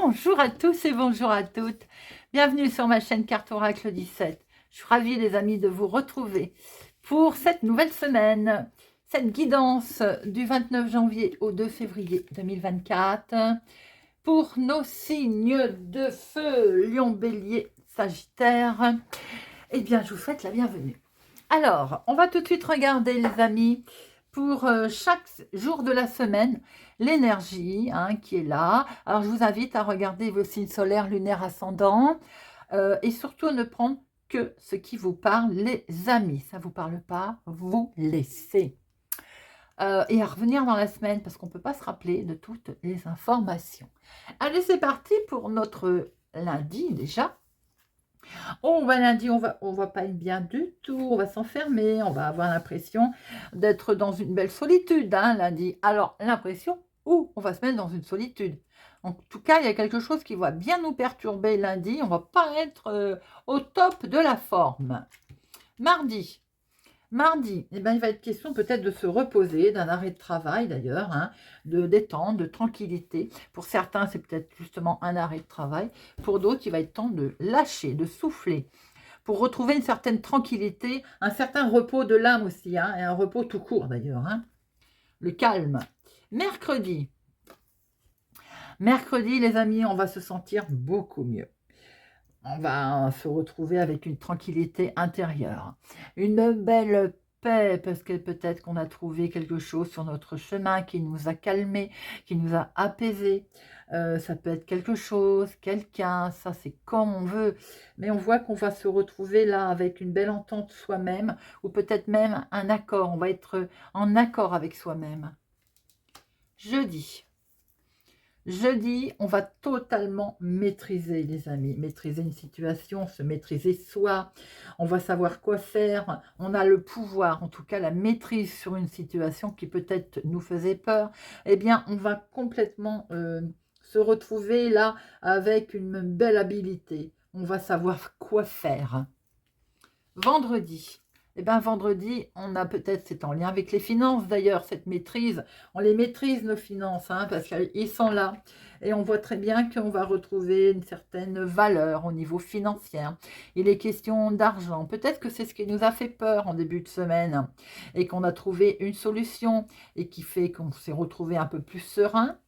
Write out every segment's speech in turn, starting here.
Bonjour à tous et bonjour à toutes. Bienvenue sur ma chaîne Carte Oracle 17. Je suis ravie les amis de vous retrouver pour cette nouvelle semaine. Cette guidance du 29 janvier au 2 février 2024 pour nos signes de feu, Lion, Bélier, Sagittaire. Eh bien, je vous souhaite la bienvenue. Alors, on va tout de suite regarder les amis pour chaque jour de la semaine, l'énergie qui est là. Alors, je vous invite à regarder vos signes solaires, lunaires, ascendants et surtout à ne prendre que ce qui vous parle, les amis. Ça ne vous parle pas, vous laissez. Et à revenir dans la semaine parce qu'on ne peut pas se rappeler de toutes les informations. Allez, c'est parti pour notre lundi déjà. Oh, bah lundi, on va pas être bien du tout, on va s'enfermer, on va avoir l'impression d'être dans une belle solitude, lundi. Alors, l'impression, on va se mettre dans une solitude. En tout cas, il y a quelque chose qui va bien nous perturber lundi, on va pas être au top de la forme. Mardi, il va être question peut-être de se reposer, d'un arrêt de travail d'ailleurs, de détente, de tranquillité. Pour certains, c'est peut-être justement un arrêt de travail. Pour d'autres, il va être temps de lâcher, de souffler, pour retrouver une certaine tranquillité, un certain repos de l'âme aussi, et un repos tout court d'ailleurs. Le calme. Mercredi, les amis, on va se sentir beaucoup mieux. On va se retrouver avec une tranquillité intérieure, une belle paix, parce que peut-être qu'on a trouvé quelque chose sur notre chemin qui nous a calmés, qui nous a apaisés. Ça peut être quelque chose, quelqu'un, ça c'est comme on veut, mais on voit qu'on va se retrouver là avec une belle entente soi-même, ou peut-être même un accord, on va être en accord avec soi-même. Jeudi, on va totalement maîtriser, les amis, maîtriser une situation, se maîtriser soi, on va savoir quoi faire, on a le pouvoir, en tout cas la maîtrise sur une situation qui peut-être nous faisait peur, eh bien on va complètement se retrouver là avec une belle habilité, on va savoir quoi faire. Vendredi, on a peut-être, c'est en lien avec les finances d'ailleurs, cette maîtrise. On les maîtrise nos finances, parce qu'ils sont là. Et on voit très bien qu'on va retrouver une certaine valeur au niveau financier. Il est question d'argent. Peut-être que c'est ce qui nous a fait peur en début de semaine et qu'on a trouvé une solution et qui fait qu'on s'est retrouvé un peu plus serein.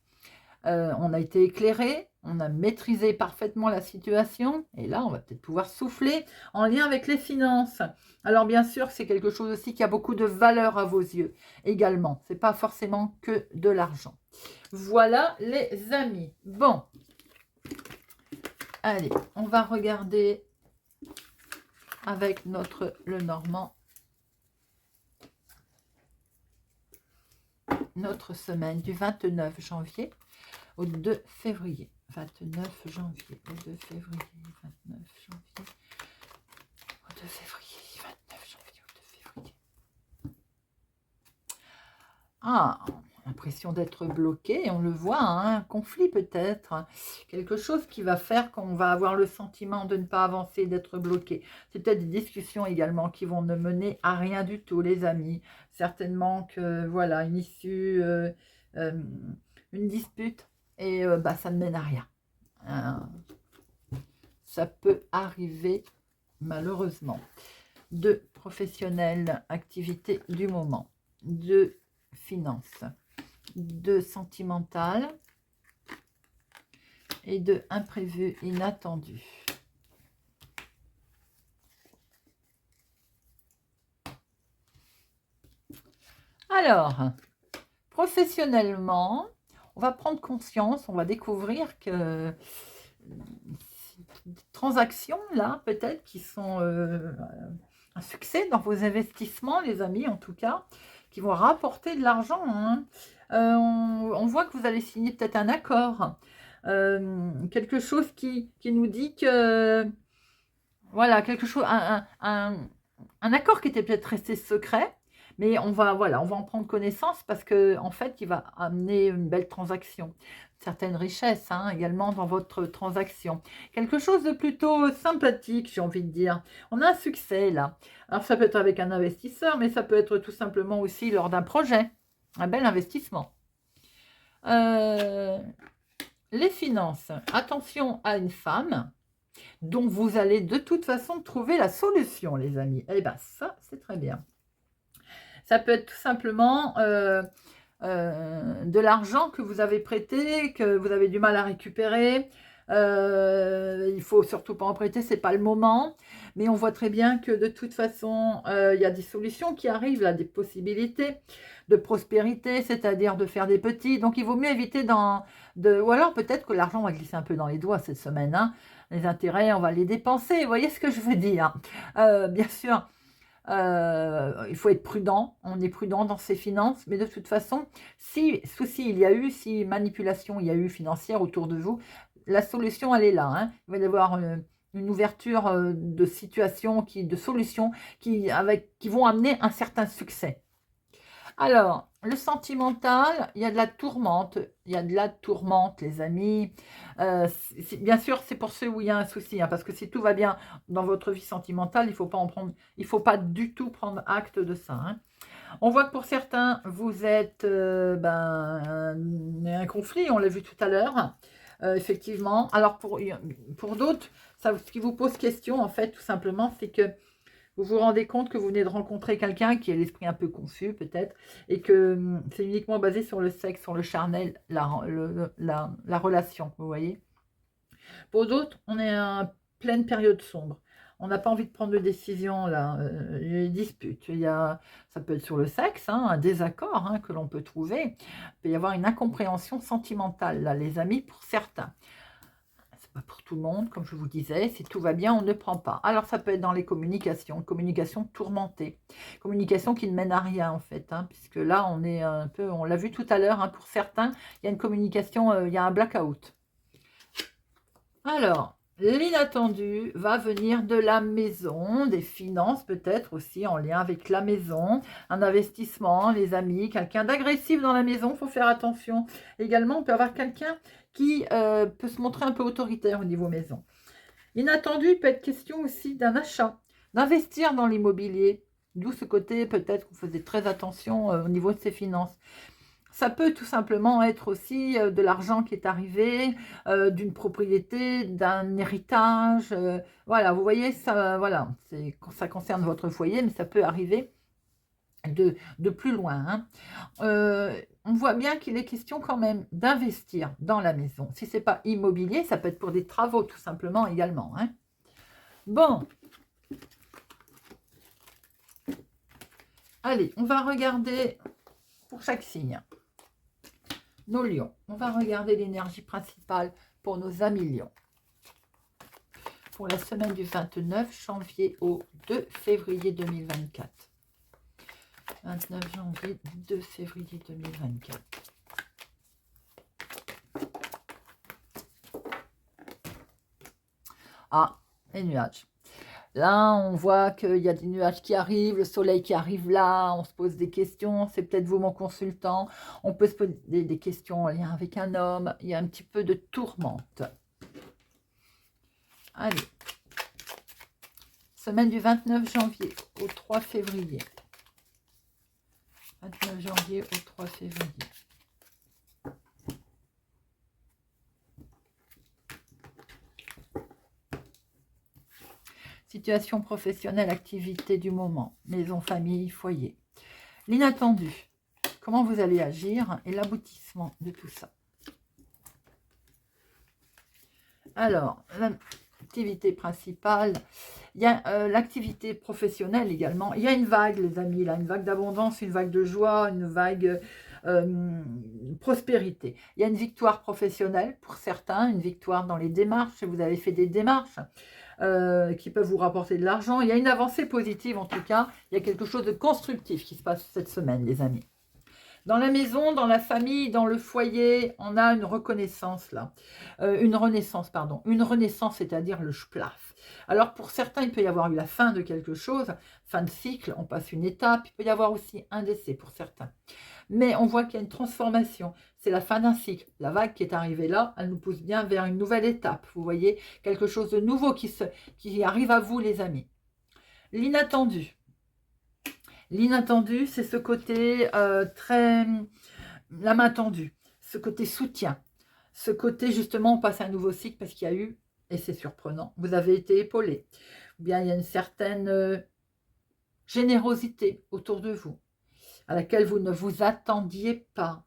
On a été éclairé, on a maîtrisé parfaitement la situation, et là, on va peut-être pouvoir souffler en lien avec les finances. Alors, bien sûr, c'est quelque chose aussi qui a beaucoup de valeur à vos yeux également. Ce n'est pas forcément que de l'argent. Voilà, les amis. Bon. Allez, on va regarder avec le Normand notre semaine du 29 janvier au 2 février. 29 janvier au 2 février. 29 janvier au 2 février. 29 janvier au 2 février. L'impression d'être bloqué, on le voit, un conflit peut-être, quelque chose qui va faire qu'on va avoir le sentiment de ne pas avancer, d'être bloqué. C'est peut-être des discussions également qui vont ne mener à rien du tout, les amis. Certainement que, voilà, une issue, une dispute, et ça ne mène à rien. Ça peut arriver, malheureusement. De professionnels, activité du moment, de finances, de sentimental et de imprévu, inattendu. Alors, professionnellement, on va prendre conscience, on va découvrir que des transactions là, peut-être, qui sont un succès dans vos investissements, les amis, en tout cas, qui vont rapporter de l'argent. On voit que vous allez signer peut-être un accord, quelque chose qui nous dit que, voilà, quelque chose, un accord qui était peut-être resté secret, mais on va en prendre connaissance parce que en fait, il va amener une belle transaction, certaines richesses également dans votre transaction. Quelque chose de plutôt sympathique, j'ai envie de dire. On a un succès là. Alors ça peut être avec un investisseur, mais ça peut être tout simplement aussi lors d'un projet, un bel investissement. les finances. Attention à une femme dont vous allez de toute façon trouver la solution, les amis. Eh bien, ça, c'est très bien. Ça peut être tout simplement de l'argent que vous avez prêté, que vous avez du mal à récupérer. Il faut surtout pas en prêter, c'est pas le moment. Mais on voit très bien que de toute façon, il y a des solutions qui arrivent, là, des possibilités de prospérité, c'est-à-dire de faire des petits. Donc, il vaut mieux éviter ou alors peut-être que l'argent va glisser un peu dans les doigts cette semaine. Hein. Les intérêts, on va les dépenser. Vous voyez ce que je veux dire? Bien sûr. Il faut être prudent, on est prudent dans ses finances, mais de toute façon, si souci il y a eu, si manipulation il y a eu financière autour de vous, la solution elle est là. Hein. Il va y avoir une ouverture de situation, de solutions qui vont amener un certain succès. Alors, le sentimental, il y a de la tourmente. Il y a de la tourmente, les amis. Bien sûr, c'est pour ceux où il y a un souci. Hein, parce que si tout va bien dans votre vie sentimentale, il faut pas du tout prendre acte de ça. Hein. On voit que pour certains, vous êtes un conflit, on l'a vu tout à l'heure. Effectivement. Alors, pour d'autres, ce qui vous pose question, en fait, tout simplement, c'est que vous vous rendez compte que vous venez de rencontrer quelqu'un qui a l'esprit un peu confus peut-être et que c'est uniquement basé sur le sexe, sur le charnel, la relation, vous voyez. Pour d'autres, on est en pleine période sombre. On n'a pas envie de prendre de décision là. Il y a des disputes. Ça peut être sur le sexe, hein, un désaccord hein, que l'on peut trouver. Il peut y avoir une incompréhension sentimentale là, les amis, pour certains. Pas pour tout le monde, comme je vous disais, si tout va bien, on ne prend pas. Alors ça peut être dans les communications tourmentées, communication qui ne mène à rien en fait, hein, puisque là on est un peu, on l'a vu tout à l'heure, hein, pour certains, il y a une communication, il y a un blackout. Alors, l'inattendu va venir de la maison, des finances peut-être aussi en lien avec la maison, un investissement, les amis, quelqu'un d'agressif dans la maison, il faut faire attention. Également, on peut avoir quelqu'un qui peut se montrer un peu autoritaire au niveau maison. L'inattendu, il peut être question aussi d'un achat, d'investir dans l'immobilier, d'où ce côté peut-être qu'on faisait très attention au niveau de ses finances. Ça peut tout simplement être aussi de l'argent qui est arrivé, d'une propriété, d'un héritage. Voilà, vous voyez, ça, voilà, ça concerne votre foyer, mais ça peut arriver de plus loin. Hein. On voit bien qu'il est question quand même d'investir dans la maison. Si ce n'est pas immobilier, ça peut être pour des travaux tout simplement également. Hein. Bon. Allez, on va regarder pour chaque signe. Nos lions. On va regarder l'énergie principale pour nos amis lions. Pour la semaine du 29 janvier au 2 février 2024. 29 janvier, 2 février 2024. Ah, les nuages. Là, on voit qu'il y a des nuages qui arrivent, le soleil qui arrive là, on se pose des questions, c'est peut-être vous mon consultant, on peut se poser des questions en lien avec un homme, il y a un petit peu de tourmente. Allez, semaine du 29 janvier au 3 février. 29 janvier au 3 février. Situation professionnelle, activité du moment, maison, famille, foyer. L'inattendu, comment vous allez agir et l'aboutissement de tout ça. Alors, l'activité principale, il y a l'activité professionnelle également. Il y a une vague, les amis, là, une vague d'abondance, une vague de joie, une vague prospérité. Il y a une victoire professionnelle pour certains, une victoire dans les démarches. Vous avez fait des démarches. Qui peuvent vous rapporter de l'argent. Il y a une avancée positive en tout cas. Il y a quelque chose de constructif qui se passe cette semaine, les amis. Dans la maison, dans la famille, dans le foyer, on a une reconnaissance là. Une renaissance, pardon. Une renaissance, c'est-à-dire le splaf. Alors pour certains, il peut y avoir eu la fin de quelque chose, fin de cycle, on passe une étape. Il peut y avoir aussi un décès pour certains. Mais on voit qu'il y a une transformation. C'est la fin d'un cycle. La vague qui est arrivée là, elle nous pousse bien vers une nouvelle étape. Vous voyez, quelque chose de nouveau qui arrive à vous, les amis. L'inattendu. L'inattendu, c'est ce côté très... la main tendue. Ce côté soutien. ce côté, justement, on passe à un nouveau cycle parce qu'il y a eu, et c'est surprenant, vous avez été épaulé. Ou bien il y a une certaine générosité autour de vous, à laquelle vous ne vous attendiez pas.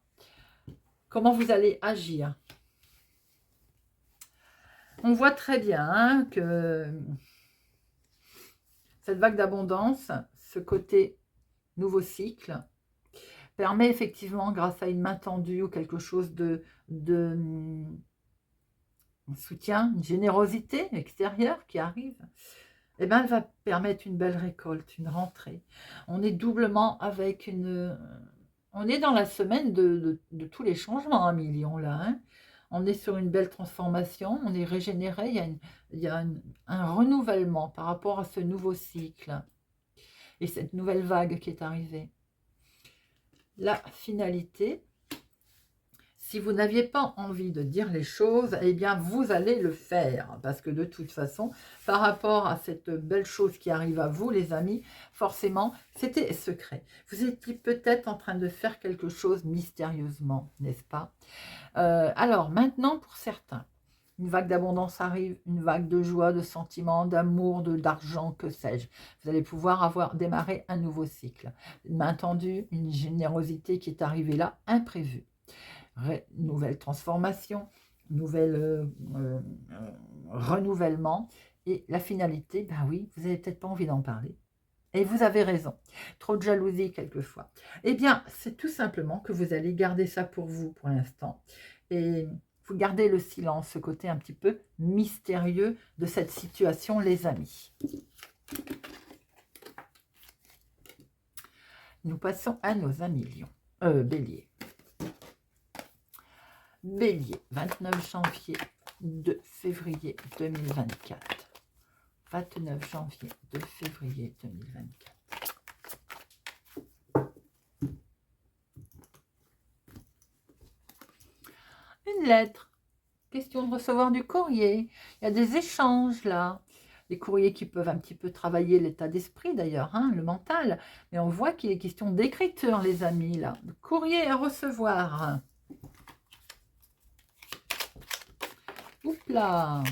Comment vous allez agir? On voit très bien hein, que cette vague d'abondance, ce côté nouveau cycle, permet effectivement, grâce à une main tendue ou quelque chose de soutien, une générosité extérieure qui arrive, eh ben, elle va permettre une belle récolte, une rentrée. On est doublement avec une... On est dans la semaine de tous les changements, 1 million là. Hein. On est sur une belle transformation, on est régénéré, il y a un renouvellement par rapport à ce nouveau cycle et cette nouvelle vague qui est arrivée. La finalité, si vous n'aviez pas envie de dire les choses, eh bien, vous allez le faire. Parce que de toute façon, par rapport à cette belle chose qui arrive à vous, les amis, forcément, c'était secret. Vous étiez peut-être en train de faire quelque chose mystérieusement, n'est-ce pas? Alors, maintenant, pour certains, une vague d'abondance arrive, une vague de joie, de sentiments, d'amour, d'argent, que sais-je. Vous allez pouvoir avoir démarré un nouveau cycle. Une main tendue, une générosité qui est arrivée là, imprévue. Nouvelle transformation, nouvelle renouvellement. Et la finalité, ben oui, vous n'avez peut-être pas envie d'en parler. Et vous avez raison. Trop de jalousie quelquefois. Eh bien, c'est tout simplement que vous allez garder ça pour vous pour l'instant. Et vous gardez le silence, ce côté un petit peu mystérieux de cette situation, les amis. Nous passons à nos amis lions. Bélier. Bélier, 29 janvier, 2 février 2024. 29 janvier, 2 février 2024. Une lettre. Question de recevoir du courrier. Il y a des échanges là. Des courriers qui peuvent un petit peu travailler l'état d'esprit d'ailleurs, hein, le mental. Mais on voit qu'il est question d'écriture, les amis, là. De courrier à recevoir. Oups là.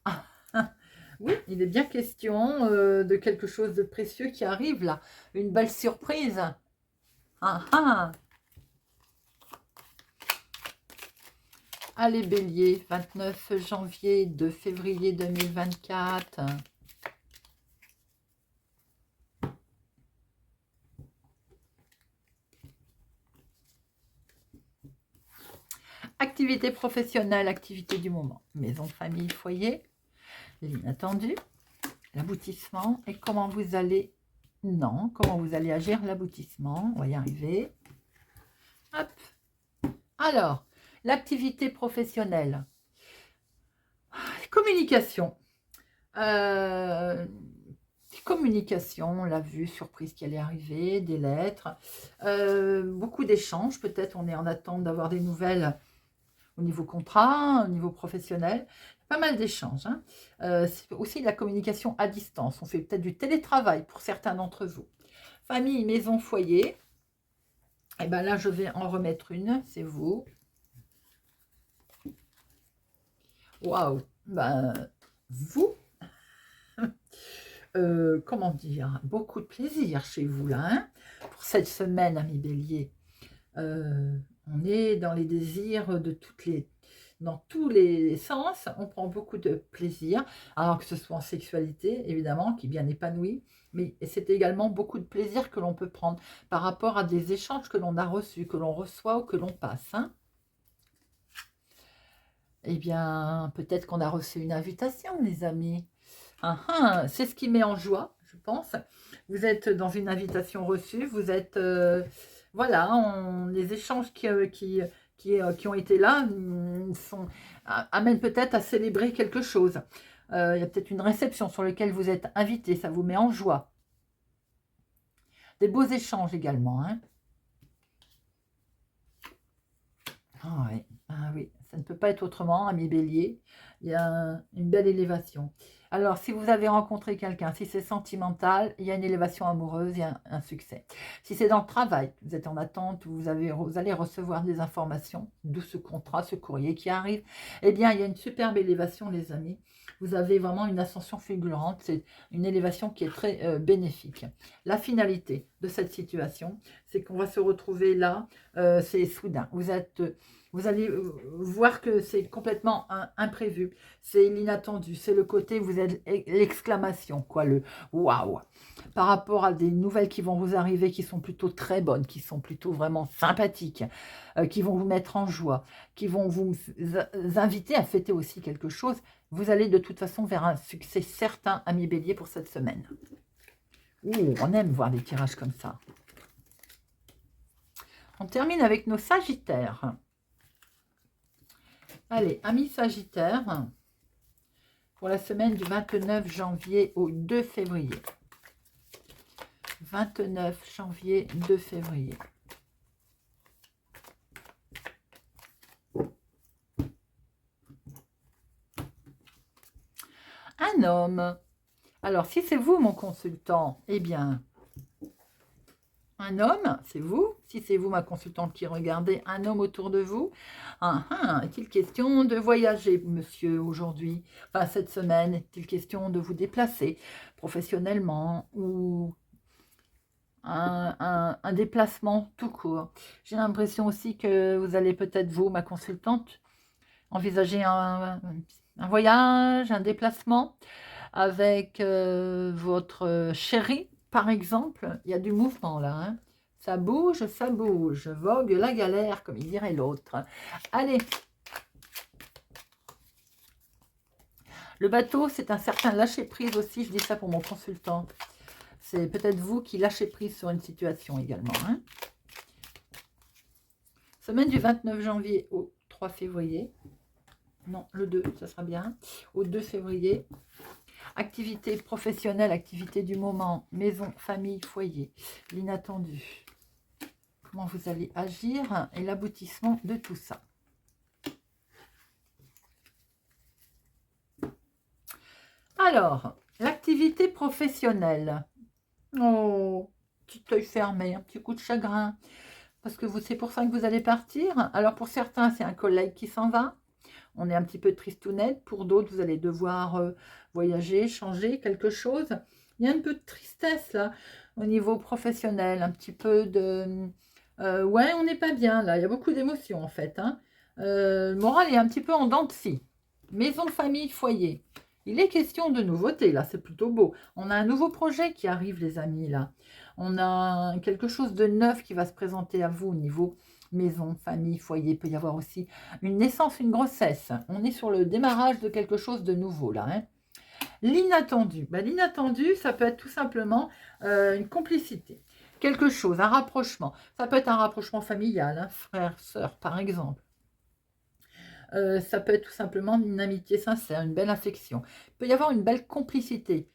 Ah, oui, il est bien question de quelque chose de précieux qui arrive là. Une belle surprise. Ah, ah. Allez, Bélier, 29 janvier, 2 février 2024. Activité professionnelle, activité du moment. Maison, famille, foyer. L'inattendu. L'aboutissement. Et comment vous allez... Non, comment vous allez agir l'aboutissement. On va y arriver. Hop. Alors, l'activité professionnelle. Communication. Communication, on l'a vu, surprise qui allait arriver, des lettres. Beaucoup d'échanges, peut-être on est en attente d'avoir des nouvelles au niveau contrat, au niveau professionnel. Pas mal d'échanges. Hein. C'est aussi de la communication à distance. On fait peut-être du télétravail pour certains d'entre vous. Famille, maison, foyer. Et bien là, je vais en remettre une, c'est vous. Waouh, ben, vous, comment dire, beaucoup de plaisir chez vous là, hein, pour cette semaine, amis Bélier. On est dans les désirs de dans tous les sens, on prend beaucoup de plaisir, alors que ce soit en sexualité, évidemment, qui est bien épanouie, mais c'est également beaucoup de plaisir que l'on peut prendre par rapport à des échanges que l'on a reçus, que l'on reçoit ou que l'on passe. Hein. Eh bien, peut-être qu'on a reçu une invitation, les amis. C'est ce qui met en joie, je pense. Vous êtes dans une invitation reçue, vous êtes... voilà, les échanges qui ont été là amènent peut-être à célébrer quelque chose. Il y a peut-être une réception sur laquelle vous êtes invité, ça vous met en joie. Des beaux échanges également. Hein. Ah oui, ça ne peut pas être autrement, ami Bélier. Il y a une belle élévation. Alors, si vous avez rencontré quelqu'un, si c'est sentimental, il y a une élévation amoureuse, il y a un succès. Si c'est dans le travail, vous êtes en attente, vous allez recevoir des informations, d'où ce contrat, ce courrier qui arrive, eh bien, il y a une superbe élévation, les amis. Vous avez vraiment une ascension fulgurante, c'est une élévation qui est très bénéfique. La finalité de cette situation, c'est qu'on va se retrouver là, c'est soudain. Vous allez voir que c'est complètement imprévu, c'est l'inattendu, c'est le côté, vous êtes l'exclamation, quoi, le waouh, par rapport à des nouvelles qui vont vous arriver, qui sont plutôt très bonnes, qui sont plutôt vraiment sympathiques, qui vont vous mettre en joie, qui vont vous inviter à fêter aussi quelque chose. Vous allez de toute façon vers un succès certain, ami Bélier, pour cette semaine. Ouh, on aime voir des tirages comme ça. On termine avec nos Sagittaires. Allez, amis Sagittaires, pour la semaine du 29 janvier au 2 février. 29 janvier, 2 février. Un homme. Alors, si c'est vous, mon consultant, eh bien, un homme, c'est vous. Si c'est vous, ma consultante qui regardez, un homme autour de vous. Est-il question de voyager, monsieur, aujourd'hui? Enfin, cette semaine, est-il question de vous déplacer professionnellement ou un déplacement tout court? J'ai l'impression aussi que vous allez peut-être, vous, ma consultante, envisager un voyage, un déplacement avec votre chéri, par exemple. Il y a du mouvement là, hein. Ça bouge, vogue la galère, comme il dirait l'autre. Allez. Le bateau, c'est un certain lâcher-prise aussi, je dis ça pour mon consultant. C'est peut-être vous qui lâchez prise sur une situation également, hein. Semaine du 29 janvier au 3 février. Non, le 2, ça sera bien. Au 2 février. Activité professionnelle, activité du moment, maison, famille, foyer, l'inattendu. Comment vous allez agir et l'aboutissement de tout ça. Alors, l'activité professionnelle. Oh, petit œil fermé, un petit coup de chagrin. Parce que c'est pour ça que vous allez partir. Alors, pour certains, c'est un collègue qui s'en va. On est un petit peu tristounette. Pour d'autres, vous allez devoir voyager, changer quelque chose. Il y a un peu de tristesse là, au niveau professionnel. Un petit peu de... ouais, on n'est pas bien là. Il y a beaucoup d'émotions en fait, hein. Le moral est un petit peu en dents de scie. Maison, famille, foyer. Il est question de nouveautés là, c'est plutôt beau. On a un nouveau projet qui arrive, les amis, là. On a quelque chose de neuf qui va se présenter à vous au niveau maison, famille, foyer. Il peut y avoir aussi une naissance, une grossesse. On est sur le démarrage de quelque chose de nouveau là, hein. L'inattendu. Ben, l'inattendu, ça peut être tout simplement une complicité. Quelque chose, un rapprochement. Ça peut être un rapprochement familial, hein, frère, sœur, par exemple. Ça peut être tout simplement une amitié sincère, une belle affection. Il peut y avoir une belle complicité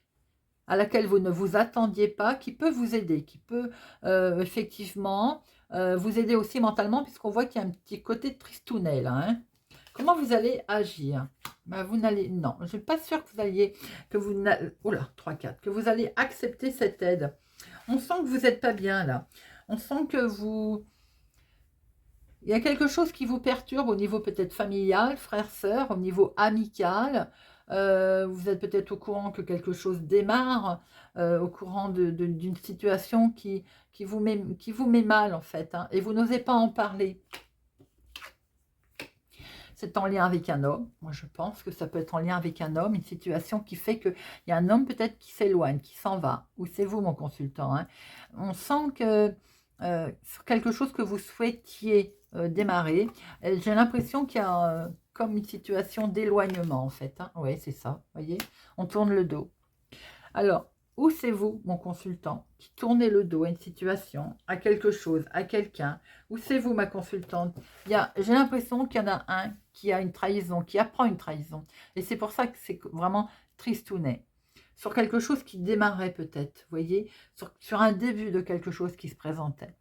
à laquelle vous ne vous attendiez pas, qui peut vous aider, qui peut effectivement vous aider aussi mentalement, puisqu'on voit qu'il y a un petit côté tristounet là, hein. Comment vous allez agir? Ben, vous n'allez... Non, je ne suis pas sûre que vous alliez... Oh là, 3-4. Que vous allez accepter cette aide. On sent que vous n'êtes pas bien là. On sent que vous... Il y a quelque chose qui vous perturbe au niveau peut-être familial, frère, sœur, au niveau amical. Vous êtes peut-être au courant que quelque chose démarre, au courant d'une situation qui vous met mal en fait, hein, et vous n'osez pas en parler. C'est en lien avec un homme. Moi, je pense que ça peut être en lien avec un homme, une situation qui fait qu'il y a un homme peut-être qui s'éloigne, qui s'en va. Ou c'est vous, mon consultant, hein. On sent que sur quelque chose que vous souhaitiez démarrer, j'ai l'impression qu'il y a comme une situation d'éloignement, en fait, hein. Oui, c'est ça, vous voyez. On tourne le dos. Alors, où c'est vous, mon consultant, qui tournez le dos à une situation, à quelque chose, à quelqu'un? Où c'est vous, ma consultante? J'ai l'impression qu'il y en a un qui a une trahison, qui apprend une trahison. Et c'est pour ça que c'est vraiment tristounet. Sur quelque chose qui démarrait peut-être, vous voyez, sur un début de quelque chose qui se présentait.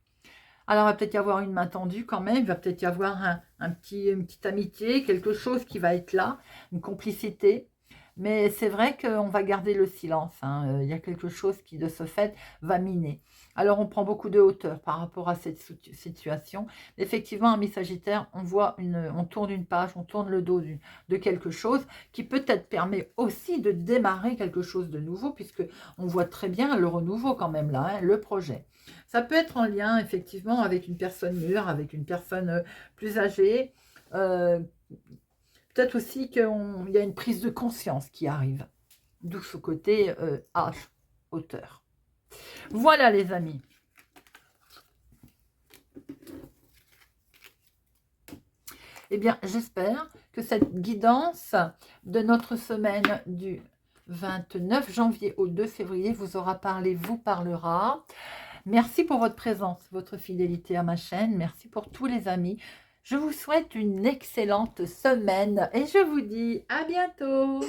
Alors, il va peut-être y avoir une main tendue quand même, il va peut-être y avoir une petite amitié, quelque chose qui va être là, une complicité. Mais c'est vrai qu'on va garder le silence, hein. Il y a quelque chose qui, de ce fait, va miner. Alors, on prend beaucoup de hauteur par rapport à cette situation. Effectivement, ami Sagittaire, on tourne une page, on tourne le dos de quelque chose qui peut-être permet aussi de démarrer quelque chose de nouveau, puisque on voit très bien le renouveau quand même là, hein, le projet. Ça peut être en lien effectivement avec une personne mûre, avec une personne plus âgée. Peut-être aussi qu'il y a une prise de conscience qui arrive. D'où ce côté âge, hauteur. Voilà les amis. Eh bien, j'espère que cette guidance de notre semaine du 29 janvier au 2 février vous aura parlé, vous parlera. Merci pour votre présence, votre fidélité à ma chaîne. Merci pour tous les amis. Je vous souhaite une excellente semaine et je vous dis à bientôt.